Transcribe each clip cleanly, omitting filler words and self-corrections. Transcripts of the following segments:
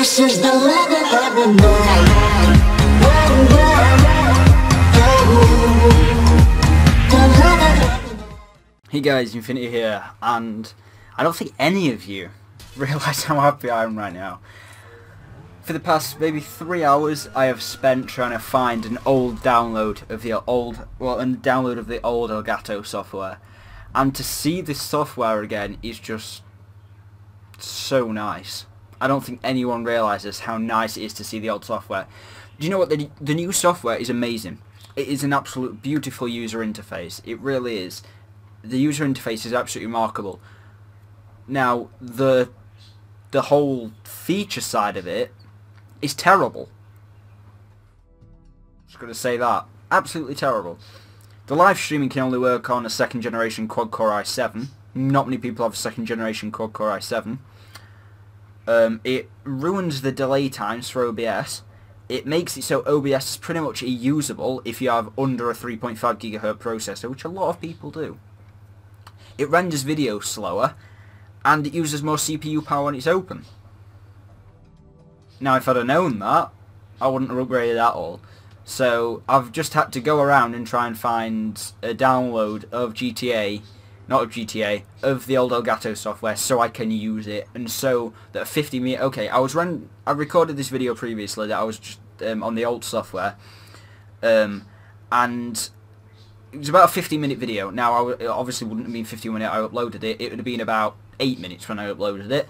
This is the rhythm of the night. Hey guys, Infiniti here, and I don't think any of you realise how happy I am right now. For the past maybe 3 hours, I have spent trying to find an old download of the old Elgato software, and to see this software again is just so nice. I don't think anyone realises how nice it is to see the old software. Do you know what? The new software is amazing. It is an absolute beautiful user interface. It really is. The user interface is absolutely remarkable. Now, the whole feature side of it is terrible. Just going to say that. Absolutely terrible. The live streaming can only work on a second generation quad-core i7. Not many people have a second generation quad-core i7. It ruins the delay times for OBS. It makes it so OBS is pretty much unusable if you have under a 3.5 GHz processor, which a lot of people do. It renders video slower, and it uses more CPU power when it's open. Now, if I'd have known that, I wouldn't have upgraded at all. So I've just had to go around and try and find a download of GTA, not of GTA, of the old Elgato software, so I can use it, and so that 50 minute. Okay, I recorded this video previously that I was just on the old software, and it was about a 50-minute video. Now, it obviously wouldn't have been 50 when I uploaded it. It would have been about 8 minutes when I uploaded it.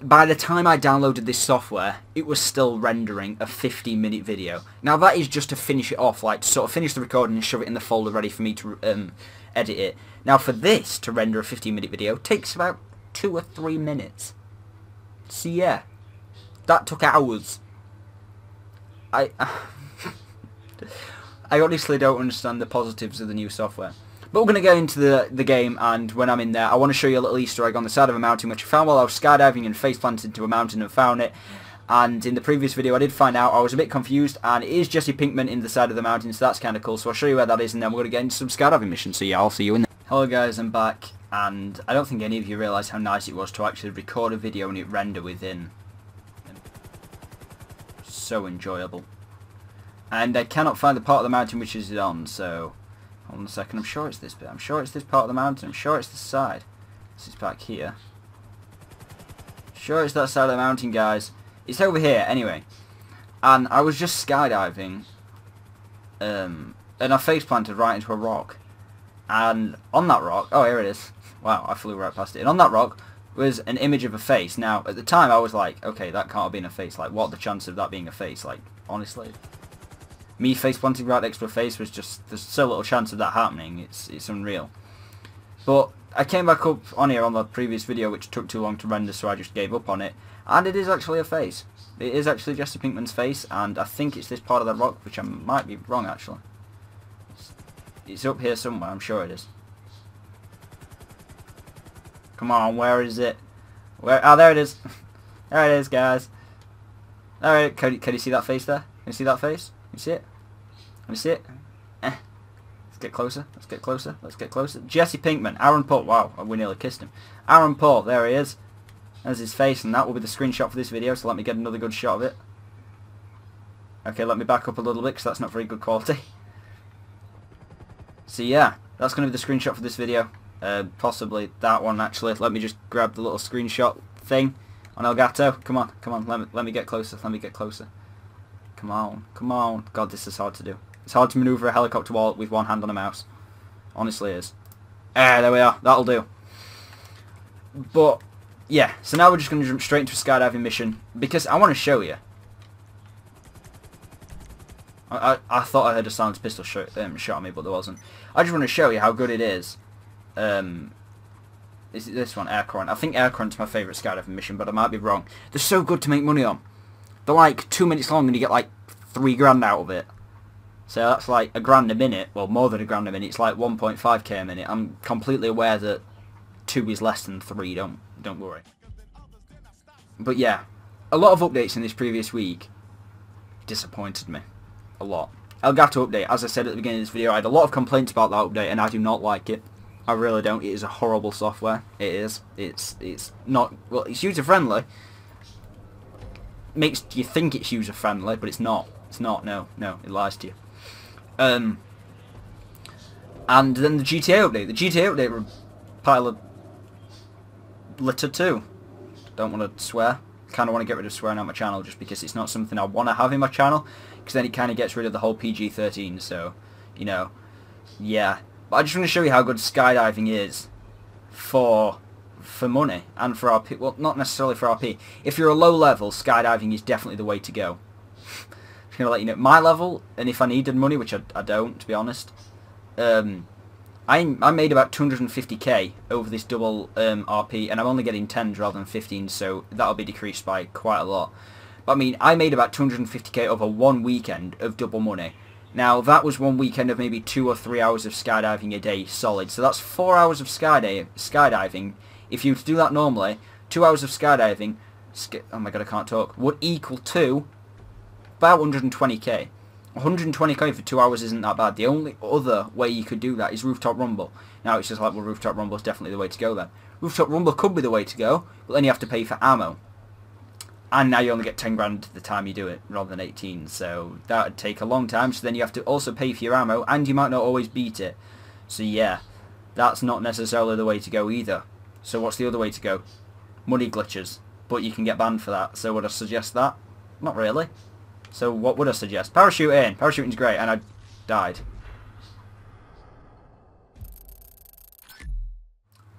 By the time I downloaded this software, it was still rendering a 50-minute video. Now, that is just to finish it off, like, sort of finish the recording and shove it in the folder ready for me to edit it. Now, for this to render a 50-minute video takes about 2 or 3 minutes. So, yeah, that took hours. I honestly don't understand the positives of the new software. But we're going to go into the game, and when I'm in there, I want to show you a little Easter egg on the side of a mountain, which I found while I was skydiving and face planted into a mountain and found it. And in the previous video, I did find out, I was a bit confused, and it is Jesse Pinkman in the side of the mountain, so that's kind of cool. So I'll show you where that is, and then we're going to get into some skydiving missions. So yeah, I'll see you in there. Hello guys, I'm back, and I don't think any of you realise how nice it was to actually record a video and it render within. So enjoyable. And I cannot find the part of the mountain which is it on, so hold on a second. I'm sure it's this bit. I'm sure it's this part of the mountain. I'm sure it's this side. This is back here. Sure it's that side of the mountain, guys. It's over here, anyway. And I was just skydiving, and I face planted right into a rock. And on that rock, oh, here it is. Wow, I flew right past it. And on that rock was an image of a face. Now, at the time, I was like, okay, that can't have been a face. Like, what are the chances of that being a face? Like, honestly. Me face planting right next to a face was just, there's so little chance of that happening, it's unreal. But I came back up on here on the previous video, which took too long to render, so I just gave up on it. And it is actually a face. It is actually Jesse Pinkman's face, and I think it's this part of the rock, which I might be wrong actually. It's up here somewhere, I'm sure it is. Come on, where is it? Where? Oh, there it is. There it is, guys. Alright, can you see that face there? Can you see that face? Can you see it? Can you see it? Let's get closer. Let's get closer. Let's get closer. Jesse Pinkman. Aaron Paul. Wow, we nearly kissed him. Aaron Paul. There he is. There's his face, and that will be the screenshot for this video, so let me get another good shot of it. Okay, let me back up a little bit, because that's not very good quality. So yeah, that's going to be the screenshot for this video. Possibly that one, actually. Let me just grab the little screenshot thing on Elgato. Come on, come on. Let me get closer. Let me get closer. Come on, come on. God, this is hard to do. It's hard to maneuver a helicopter wall with one hand on a mouse. Honestly it is. There we are. That'll do. But, yeah. So now we're just going to jump straight into a skydiving mission, because I want to show you. I thought I heard a silenced pistol shot at me, but there wasn't. I just want to show you how good it is. Is it this one? Air Current. I think Air Current's my favourite skydiving mission, but I might be wrong. They're so good to make money on. They're like 2 minutes long and you get like 3 grand out of it. So that's like £1 a minute. Well, more than £1 a minute. It's like 1.5k a minute. I'm completely aware that 2 is less than 3. Don't worry. But yeah, a lot of updates in this previous week disappointed me. A lot. Elgato update. As I said at the beginning of this video, I had a lot of complaints about that update and I do not like it. I really don't. It is a horrible software. It is. It's not... Well, it's user-friendly. Makes you think it's user-friendly, but it's not. It's not. No. It lies to you. And then the GTA update. The GTA update were a pile of litter too. Don't want to swear. Kind of want to get rid of swearing on my channel just because it's not something I want to have in my channel. Because then it kind of gets rid of the whole PG-13. So, you know, yeah. But I just want to show you how good skydiving is for money and for RP. Well, not necessarily for RP. If you're a low level, skydiving is definitely the way to go. I'm going to let you know my level, and if I needed money, which I don't, to be honest, I made about 250k over this double RP, and I'm only getting 10s rather than 15s, so that'll be decreased by quite a lot. But I mean, I made about 250k over one weekend of double money. Now, that was one weekend of maybe 2 or 3 hours of skydiving a day solid, so that's 4 hours of skydiving. If you were to do that normally, 2 hours of skydiving, oh my god, I can't talk, would equal to about 120k. 120k for 2 hours isn't that bad. The only other way you could do that is Rooftop Rumble. Now it's just like, well, Rooftop Rumble is definitely the way to go then. Rooftop Rumble could be the way to go, but then you have to pay for ammo. And now you only get 10 grand the time you do it, rather than 18, so that would take a long time, so then you have to also pay for your ammo, and you might not always beat it. So yeah, that's not necessarily the way to go either. So what's the other way to go? Money glitches. But you can get banned for that, so would I suggest that? Not really. So what would I suggest? Parachuting. Parachuting's great, and I died.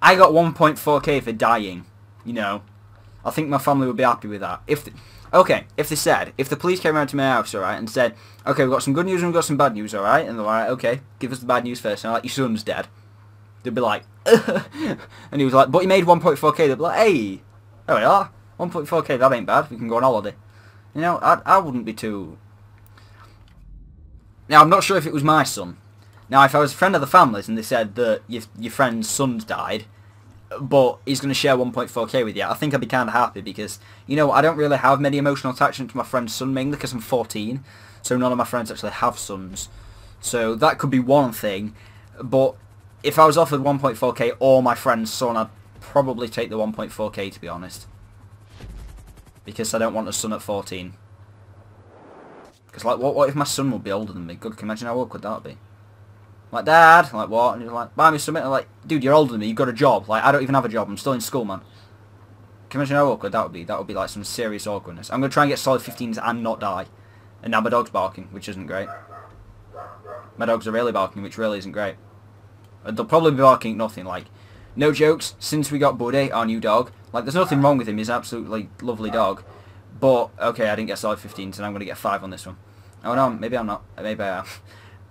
I got 1.4k for dying. You know, I think my family would be happy with that. If the police came around to my house, alright, and said, okay, we've got some good news and we've got some bad news, alright, and they're like, okay, give us the bad news first, and I'm like, your son's dead. They'd be like, and he was like, but he made 1.4k, they'd be like, hey, there we are, 1.4k, that ain't bad, we can go on holiday. You know, I wouldn't be too... Now, I'm not sure if it was my son. Now, if I was a friend of the family's and they said that your friend's son's died, but he's going to share 1.4k with you, I think I'd be kind of happy because, you know, I don't really have many emotional attachment to my friend's son, mainly because I'm 14, so none of my friends actually have sons. So that could be one thing, but if I was offered 1.4k or my friend's son, I'd probably take the 1.4k, to be honest. Because I don't want a son at 14. Because, like, what if my son would be older than me? God, can you imagine how awkward that would be? Like, Dad, I'm like, what? And he's like, buy me something. I'm like, dude, you're older than me, you've got a job. Like, I don't even have a job, I'm still in school, man. Can you imagine how awkward that would be? That would be, like, some serious awkwardness. I'm going to try and get solid 15s and not die. And now my dog's barking, which isn't great. My dogs are really barking, which really isn't great. They'll probably be barking at nothing, like, no jokes, since we got Buddy, our new dog, like, there's nothing wrong with him, he's an absolutely lovely dog. But, okay, I didn't get solid 15, so I'm going to get 5 on this one. Oh no, maybe I'm not. Maybe I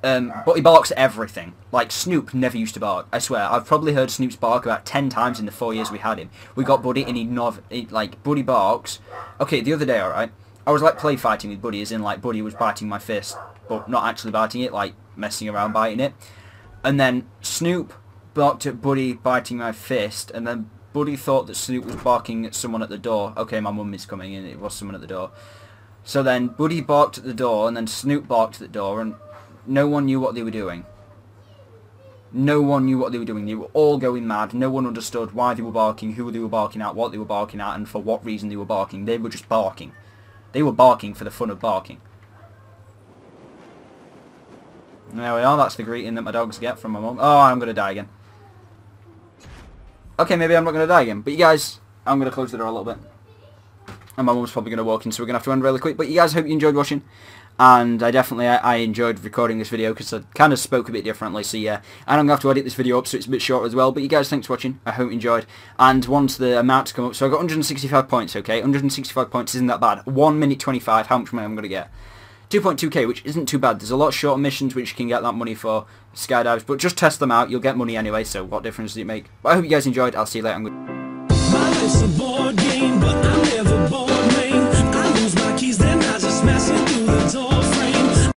am. But he barks at everything. Like, Snoop never used to bark. I swear, I've probably heard Snoop's bark about 10 times in the 4 years we had him. We got Buddy, and like, Buddy barks. Okay, the other day, alright, I was, like, play fighting with Buddy, as in, like, Buddy was biting my fist, but not actually biting it, like, messing around biting it. And then Snoop barked at Buddy biting my fist, and then Buddy thought that Snoop was barking at someone at the door. Okay, my mum is coming in, it was someone at the door. So then Buddy barked at the door, and then Snoop barked at the door, and no one knew what they were doing. No one knew what they were doing. They were all going mad. No one understood why they were barking, who they were barking at, what they were barking at, and for what reason they were barking. They were just barking. They were barking for the fun of barking. There we are, that's the greeting that my dogs get from my mum. Oh, I'm going to die again. Okay, maybe I'm not going to die again. But you guys, I'm going to close the door a little bit. And my mum's probably going to walk in, so we're going to have to end really quick. But you guys, I hope you enjoyed watching. And I enjoyed recording this video because I kind of spoke a bit differently. So yeah, and I'm going to have to edit this video up so it's a bit shorter as well. But you guys, thanks for watching. I hope you enjoyed. And once the amounts come up, so I got 165 points, okay? 165 points isn't that bad. 1 minute 25, how much money I'm going to get? 2.2k, which isn't too bad. There's a lot of short missions which you can get that money for skydives, but just test them out. You'll get money anyway, so what difference does it make? But I hope you guys enjoyed. I'll see you later. I'm good.